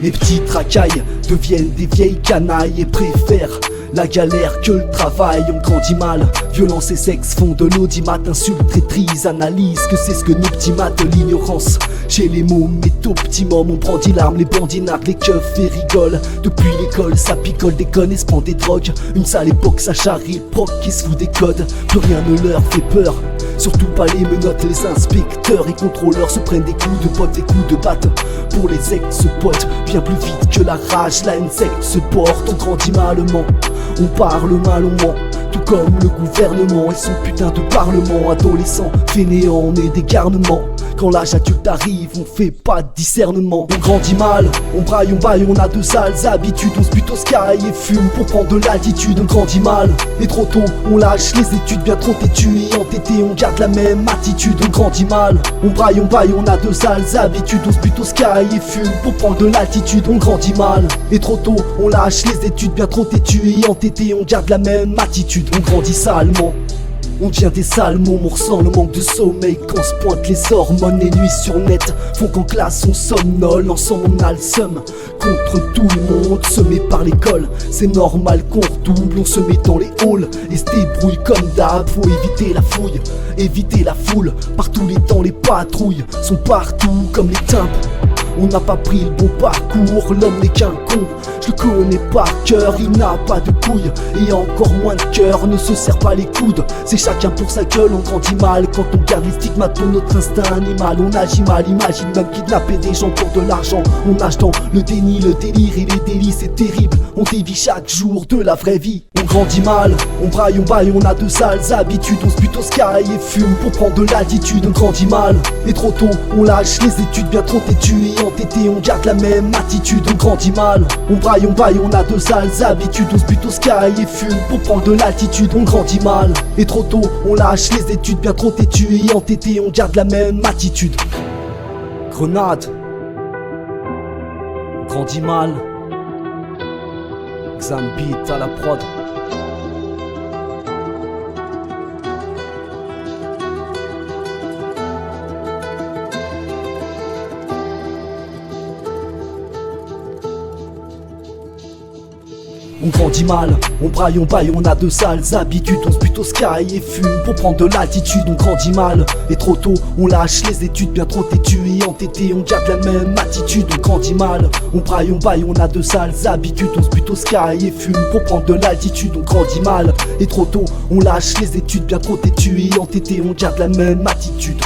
Les petites racailles deviennent des vieilles canailles et préfèrent la galère que le travail. On grandit mal, violence et sexe font de l'audimat. Insulte, traîtrise, analyse, que c'est ce que nous petits maths. L'ignorance chez les mômes est optimum. On brandit l'arme, les bandits narguent les keufs et rigolent. Depuis l'école, ça picole, déconne et se prend des drogues. Une sale époque, ça charrie, proc qui se fout des codes. Plus rien ne leur fait peur, surtout pas les menottes. Les inspecteurs et contrôleurs se prennent des coups de pote, des coups de batte. Pour les ex-potes, bien plus vite que la rage, la haine secte se porte. On grandit malement, on parle mal, on ment. Tout comme le gouvernement et son putain de parlement. Adolescents, fainéants, on est des garnements. Quand l'âge adulte arrive, on fait pas de discernement. On grandit mal, on braille, on baille, on a de sales habitudes. On se bute au sky et fume pour prendre de l'altitude. On grandit mal, et trop tôt, on lâche les études bien trop têtues. Et entêté, on garde la même attitude. On grandit mal, on braille, on baille, on a de sales habitudes. On se bute au sky et fume pour prendre de l'altitude. On grandit mal, et trop tôt, on lâche les études bien trop têtues. Et entêté, on garde la même attitude. On grandit salement, on devient des salmons, on ressent le manque de sommeil quand se pointent les hormones. Les nuits sur net font qu'en classe on somnole. Ensemble on a le seum contre tout le monde, semé par l'école. C'est normal qu'on redouble, on se met dans les halls et se débrouille comme d'hab. Faut éviter la fouille, éviter la foule. Par tous les temps les patrouilles sont partout comme les timbres. On n'a pas pris le bon parcours, l'homme n'est qu'un con. Je le connais par cœur, il n'a pas de couilles et encore moins de cœur, ne se serre pas les coudes. C'est chacun pour sa gueule, on grandit mal quand on garde les stigmates pour notre instinct animal. On agit mal, imagine même kidnapper des gens pour de l'argent. On nage dans le déni, le délire et les délits, c'est terrible. On dévie chaque jour de la vraie vie. On grandit mal, on braille, on baille, on a de sales habitudes. On se bute au sky et fume pour prendre de l'altitude. On grandit mal, et trop tôt, on lâche les études bien trop têtues. Et entêté, on garde la même attitude. On grandit mal, on braille, on baille, on a de sales habitudes. On se bute au sky et fume pour prendre de l'altitude. On grandit mal, et trop tôt, on lâche les études bien trop têtues. Et entêté, on garde la même attitude. Grenade, on grandit mal. Xambit à la prod. On grandit mal, on braille, on baille, on a de sales habitudes. On se bute au sky et fume pour prendre de l'altitude. On grandit mal, et trop tôt, on lâche les études bien trop têtues. Et entêté, on garde la même attitude. On grandit mal, on braille, on baille, on a de sales habitudes. On se bute au sky et fume pour prendre de l'altitude. On grandit mal, et trop tôt, on lâche les études bien trop têtues. Et entêté, on garde la même attitude.